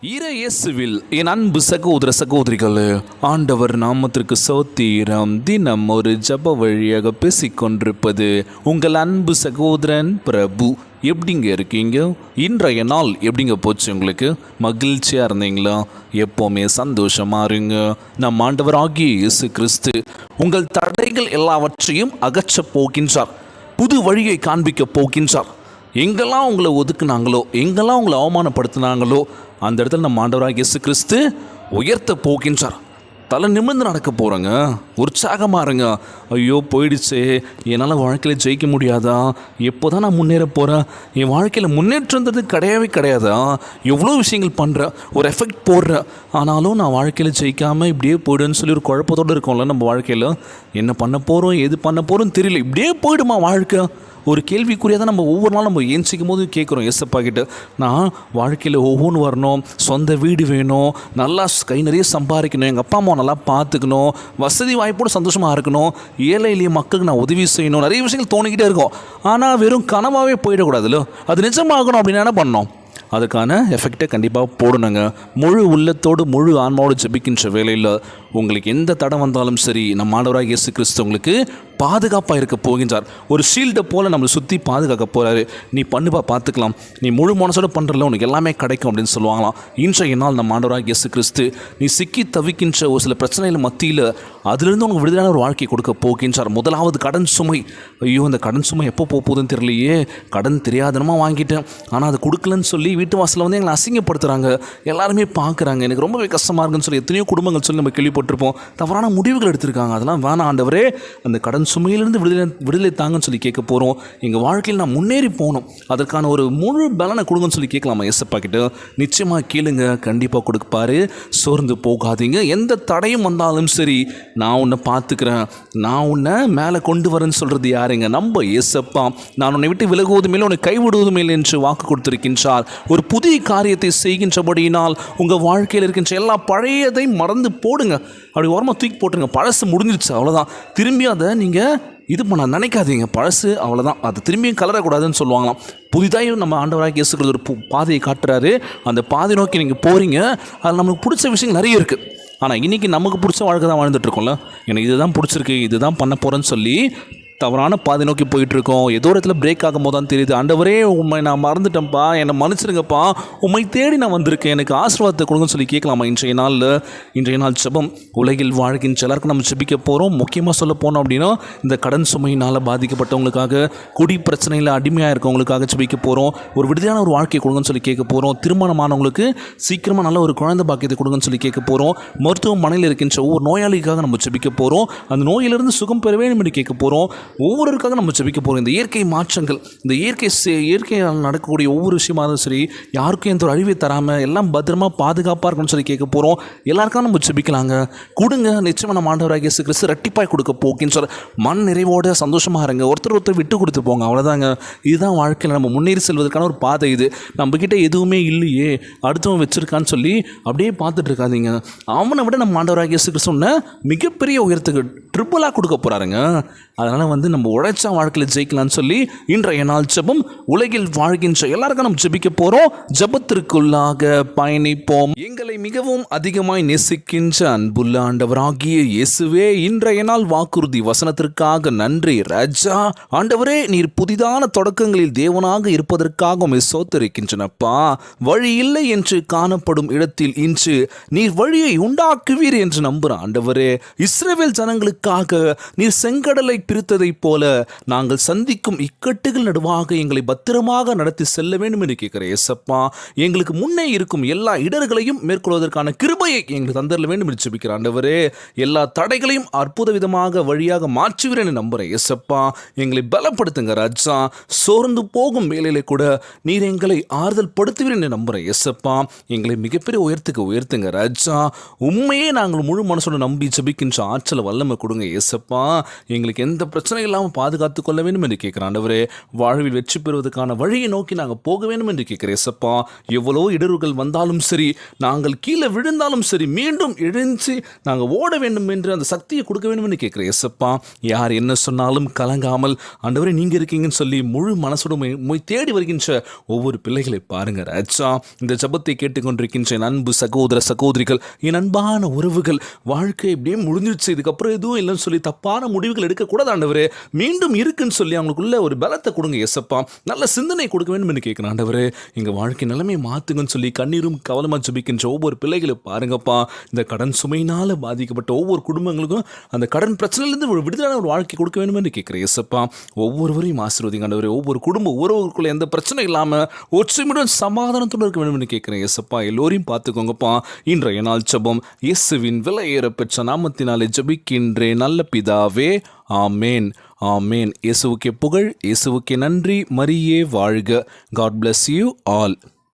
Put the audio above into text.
இயேசுவில் என் அன்பு சகோதர சகோதரிகளே, ஆண்டவர் நாமத்திற்கு சோத்திரம். தினம் ஒரு ஜப வழியாக பேசிக்கொண்டிருப்பது உங்கள் அன்பு சகோதரன் பிரபு. எப்படிங்க இருக்கீங்க? இன்றைய நாள் எப்படிங்க போச்சு? உங்களுக்கு மகிழ்ச்சியாக இருந்தீங்களா? எப்போவுமே சந்தோஷமாக இருங்க. நம் ஆண்டவர் ஆகிய இயேசு கிறிஸ்து உங்கள் தடைகள் எல்லாவற்றையும் அகற்றப் போகின்றார். புது வழியை காண்பிக்க போகின்றார். எங்கெல்லாம் உங்களை ஒதுக்குனாங்களோ, எங்கெல்லாம் உங்களை அவமானப்படுத்தினாங்களோ, அந்த இடத்துல நம்ம ஆண்டவராக இயேசு கிறிஸ்து உயர்த்த போகின்றார். தலை நிமிர்ந்து நடக்க போகிறேங்க. உற்சாகமாக இருங்க. ஐயோ போயிடுச்சு, என்னால் வாழ்க்கையில் ஜெயிக்க முடியாதா? எப்போ தான் நான் முன்னேற போகிறேன்? என் வாழ்க்கையில் முன்னேற்றன்றது கிடையவே கிடையாதா? எவ்வளோ விஷயங்கள் பண்ணுறேன், ஒரு எஃபெக்ட் போடுறேன், ஆனாலும் நான் வாழ்க்கையில் ஜெயிக்காமல் இப்படியே போய்டுன்னு சொல்லி ஒரு குழப்பத்தோடு இருக்கோம்ல. நம்ம வாழ்க்கையில் என்ன பண்ண போகிறோம், எது பண்ண போகிறோன்னு தெரியல. இப்படியே போய்டுமா வாழ்க்கை? ஒரு கேள்விக்குறியாக தான் நம்ம ஒவ்வொரு நாளும் நம்ம ஏஞ்சிக்கும் போது கேட்குறோம் ஏசப்பா கிட்ட. நான் வாழ்க்கையில் ஒவ்வொன்று வரணும், சொந்த வீடு வேணும், நல்லா கை நிறைய சம்பாதிக்கணும், எங்கள் அப்பா அம்மா நல்லா பார்த்துக்கணும், வசதி வாய்ப்போடு சந்தோஷமாக இருக்கணும், ஏழை எளிய மக்களுக்கு நான் உதவி செய்யணும், நிறைய விஷயங்கள் தோணிக்கிட்டே இருக்கும். ஆனால் வெறும் கனவாகவே போயிடக்கூடாதுல்ல, அது நிஜமாகணும் அப்படின்னு என்ன பண்ணோம்? அதுக்கான எஃபெக்டை கண்டிப்பாக போடணுங்க. முழு உள்ளத்தோடு முழு ஆன்மாவோடு ஜெபிக்கின்ற வேலையில் உங்களுக்கு எந்த தடம் வந்தாலும் சரி, நம்ம ஆண்டவராக இயேசு கிறிஸ்து உங்களுக்கு பாதுகாப்பாக இருக்க போகின்றார். ஒரு ஷீல்டை போல் நம்மளை சுற்றி பாதுகாக்க போகிறாரு. நீ பண்ணுப்பா, பார்த்துக்கலாம், நீ முழு மனசோடு பண்ணுறல உனக்கு எல்லாமே கிடைக்கும் அப்படின்னு சொல்லுவாங்களாம். இன்றைய நாள் நம்ம ஆண்டவராக இயேசு கிறிஸ்து நீ சிக்கி தவிக்கின்ற ஒரு சில பிரச்சனைகள் மத்தியில் அதிலிருந்து உனக்கு விடுதலையான ஒரு வாழ்க்கை கொடுக்க போகின்றார். முதலாவது கடன் சுமை. ஐயோ, அந்த கடன் சுமை எப்போ போகுதுன்னு தெரியலையே, கடன் தெரியாதனமாக வாங்கிட்டேன், ஆனால் அது கொடுக்கலன்னு சொல்லி வீட்டு வாசலில் வந்து எங்களை அசிங்கப்படுத்துகிறாங்க, எல்லாருமே பார்க்குறாங்க, எனக்கு ரொம்பவே கஷ்டமாக இருக்குன்னு சொல்லி எத்தனையோ குடும்பங்கள் சொல்லி நம்ம கேள்விப்பட்டிருப்போம். தவறான முடிவுகள் எடுத்திருக்காங்க. அதெல்லாம் வேணாம் ஆண்டவரே, அந்த கடன் சுமையிலிருந்து விடுதலை தாங்கன்னு சொல்லி கேட்க போகிறோம். எங்கள் வாழ்க்கையில் நான் முன்னேறி போகணும், அதற்கான ஒரு முழு பலனை கொடுங்கன்னு சொல்லி கேட்கலாமா ஏசப்பா கிட்ட? நிச்சயமாக கேளுங்க, கண்டிப்பாக கொடுப்பாரு. சோர்ந்து போகாதீங்க. எந்த தடையும் வந்தாலும் சரி, நான் உன்னை பார்த்துக்கிறேன், நான் உன்னை மேலே கொண்டு வரேன்னு சொல்கிறது யாருங்க? நம்ம ஏசப்பா. நான் உன்னை விட்டு விலகுவதும் இல்லை, உன்னை கைவிடுவதும் இல்லை என்று வாக்கு கொடுத்திருக்கின்றார். ஒரு புதிய காரியத்தை செய்கின்றபடியினால் உங்கள் வாழ்க்கையில் இருக்கின்ற எல்லா பழையதை மறந்து போடுங்க. அப்படி ஓரமாக தூக்கி போட்டுருங்க. பழசு முடிஞ்சிருச்சு, அவ்வளோதான். திரும்பி அதை நீங்கள் இது பண்ண நினைக்காதீங்க. பழசு அவ்வளோதான், அது திரும்பியும் கலரக்கூடாதுன்னு சொல்லுவாங்களாம். புதிதாக நம்ம ஆண்டவராக இயேசுக்கிறது ஒரு பாதையை காட்டுறாரு. அந்த பாதை நோக்கி நீங்கள் போகிறீங்க. அதில் நமக்கு பிடிச்ச விஷயங்கள் நிறைய இருக்குது. ஆனால் இன்றைக்கி நமக்கு பிடிச்ச வாழ்க்கை தான் வாழ்ந்துட்டுருக்கோம்ல. எனக்கு இதுதான் பிடிச்சிருக்கு, இதுதான் பண்ண போகிறேன்னு சொல்லி தவறான பாதை நோக்கி போயிட்டுருக்கோம். ஏதோ ஒரு இடத்துல பிரேக் ஆகும் போது தான் தெரியுது, ஆண்டவரே உண்மை நான் மறந்துட்டேன்ப்பா, என்னை மன்னிச்சிருங்கப்பா, உண்மை தேடி நான் வந்திருக்கேன், எனக்கு ஆசீர்வாதத்தை கொடுங்கன்னு சொல்லி கேட்கலாமா? இன்றைய நாள் ஜெபம். உலகில் வாழ்கின்ற எல்லாருக்கும் நம்ம ஜெபிக்க போகிறோம். முக்கியமாக சொல்ல போனோம் அப்படின்னா, இந்த கடன் சுமையினால் பாதிக்கப்பட்டவங்களுக்காக, குடி பிரச்சனையில் அடிமையாக இருக்கவங்களுக்காக ஜெபிக்க போகிறோம். ஒரு விடுதலையான ஒரு வாழ்க்கையை கொடுங்கன்னு சொல்லி கேட்க போகிறோம். திருமணமானவங்களுக்கு சீக்கிரமாக நல்ல ஒரு குழந்தை பாக்கியத்தை கொடுங்கன்னு சொல்லி கேட்க போகிறோம். மருத்துவமனையில் இருக்கின்ற ஒவ்வொரு நோயாளிக்காக நம்ம ஜெபிக்க போகிறோம். அந்த நோயிலிருந்து சுகம் பெற வேண்டும் என்று கேட்க போகிறோம். ஒவ்வொருவருக்காக நம்ம ஜெபிக்க போகிறோம். இந்த இயற்கை மாற்றங்கள், இந்த இயற்கையால் நடக்கக்கூடிய ஒவ்வொரு விஷயமாக இருந்தாலும் சரி, யாருக்கும் எந்த ஒரு அழிவை தராமல் எல்லாம் பத்திரமா பாதுகாப்பாக இருக்கணும்னு சொல்லி கேட்க போகிறோம். எல்லாருக்காக நம்ம ஜெபிக்கலாங்க. கொடுங்க. நிச்சயமாக நம்ம ஆண்டவராகிய இயேசு கிறிஸ்து ரெட்டிப்பாய் கொடுக்க போகின்றார். மன நிறைவோடு சந்தோஷமாக இருங்க. ஒருத்தர் விட்டு கொடுத்து போங்க, அவ்வளோதாங்க. இதுதான் வாழ்க்கையில் நம்ம முன்னேறி செல்வதற்கான ஒரு பாதை. இது நம்மக்கிட்ட எதுவுமே இல்லையே, அடுத்தவன் வச்சுருக்கான்னு சொல்லி அப்படியே பார்த்துட்டு இருக்காதீங்க. அவனை விட நம்ம ஆண்டவராகிய இயேசு கிறிஸ்து மிகப்பெரிய உயரத்துக்கு ட்ரிபிளாக கொடுக்க போகிறாருங்க. அதனால் நம்ம உழைச்சா வாழ்க்கையில் ஜெயிக்கலான்னு சொல்லி இன்றைய நாள் ஜெபம். உலகில் வாழ்கின்ற எல்லாருக்கும் நம்ம ஜெபிக்க போகிறோம். ஜெபத்திற்குள்ளாக பயணிப்போம். எங்களை மிகவும் அதிகமாய் நேசிக்கின்ற அன்புள்ள ஆண்டவராகிய இயேசுவே, இன்றைய நாள் வாக்குறுதி வசனத்திற்காக நன்றி ராஜா. ஆண்டவரே, நீர் புதிதான தொடக்கங்களில் தேவனாக இருப்பதற்காக உம்மை ஸ்தோத்திரிக்கின்றனப்பா. வழி இல்லை என்று காணப்படும் இடத்தில் இன்று நீர் வழியை உண்டாக்குவீர் என்று நம்புகிறேன் ஆண்டவரே. இஸ்ரவேல் ஜனங்களுக்காக நீர் செங்கடலை பிரித்ததைப் போல நாங்கள் சந்திக்கும் இக்கட்டுகள் நடுவாக எங்களை பத்திரமாக நடத்தி செல்ல வேண்டும் என்று கேட்கிற ஏசப்பா. எங்களுக்கு முன்னே இருக்கும் எல்லா இடர்களையும் மேற்கொள்வதற்கான கிருபையை எங்களுக்கு தந்தரல வேண்டும் என்று ஜெபிக்கிற ஆண்டவரே. எல்லா தடைகளையும் அற்புத விதமாக வழியாக மாற்றுவீர் என்று நம்புகிறேன் ஏசப்பா. எங்களை பலப்படுத்துங்க ராஜா. சோர்ந்து போகும் வேலையில கூட நீர் எங்களை ஆறுதல் படுத்துவீர் என்று நம்புகிறேன் ஏசப்பா. எங்களை மிகப்பெரிய உயர்த்துங்க ராஜா. உண்மையே நாங்கள் முழு மனசோடு நம்பி ஜெபிக்கின்ற ஆற்றலை வல்லமை கொடுங்க ஏசப்பா. எங்களுக்கு எந்த பிரச்சனை இல்லாமல் பாதுகாத்து கொள்ள வேண்டும் என்று கேட்கிறேன் ஆண்டவரே. வாழ்வில் வெற்றி பெறுவதற்கான வழியை நோக்கி நாங்கள் போக வேண்டும் என்று கேட்கிறேன் ஏசப்பா. எவ்வளோ இடர்கள் வந்தாலும் சரி, நாங்கள் கீழே விழுந்தாலும் சரி மீண்டும் எழுந்து நாங்கள் ஓட வேண்டும் என்று அந்த சக்தியை கொடுக்க வேண்டும் என்று கேட்குறேன் ஏசப்பா. யார் என்ன சொன்னாலும் கலங்காமல் ஆண்டவரே நீங்கள் இருக்கீங்கன்னு சொல்லி முழு மனசோடு மொய் தேடி வருகின்ற ஒவ்வொரு பிள்ளைகளை பாருங்க ராஜா. இந்த ஜபத்தை கேட்டுக்கொண்டிருக்கின்ற என் அன்பு சகோதர சகோதரிகள், என் அன்பான உறவுகள், வாழ்க்கை இப்படியே முடிஞ்சிடுச்சு, இதுக்கப்புறம் எதுவும் இல்லைன்னு சொல்லி தப்பான முடிவுகள் எடுக்கக்கூடாது ஆண்டவரே. மீண்டும் இருக்குன்னு சொல்லி அவங்களுக்குள்ள ஒரு பலத்தை கொடுங்க ஏசப்பா. நல்ல சிந்தனை கொடுக்க வேண்டும் என்று கேட்குறேன் ஆண்டவரே. எங்கள் வாழ்க்கை நிலைமையை மாற்றுங்கன்னு சொல்லி கண்ணீரும் கவலமாக ஜபிக்கின்ற ஒவ்வொரு பிள்ளைகளை பாருங்கப்பா. இந்த கடன் சுமையினால் பாதிக்கப்பட்ட ஒவ்வொரு குடும்பங்களுக்கும் அந்த கடன் பிரச்சனையிலேருந்து ஒரு விடுதலான ஒரு வாழ்க்கை கொடுக்க வேண்டும் என்று கேட்குறேன் ஏசப்பா. ஒவ்வொருவரையும் ஆசீர்வதிங்க ஆண்டவரே. ஒவ்வொரு குடும்ப உறவுக்குள்ள எந்த பிரச்சனை இல்லாமல் ஒற்றுமையுடன் சமாதானத்தோடு இருக்க வேண்டும் என்று கேட்குறேன் ஏசப்பா. எல்லோரையும் பார்த்துக்கோங்கப்பா. இன்றைய நாள் ஜெபம் இயேசுவின் விலையேற பெற்ற நாமத்தினாலே ஜெபிக்கின்றேன் நல்ல பிதாவே. ஆமேன், ஆமேன். இயேசுவுக்கே புகழ், இயேசுவுக்கே நன்றி. மரியே வாழ்க. God bless you all.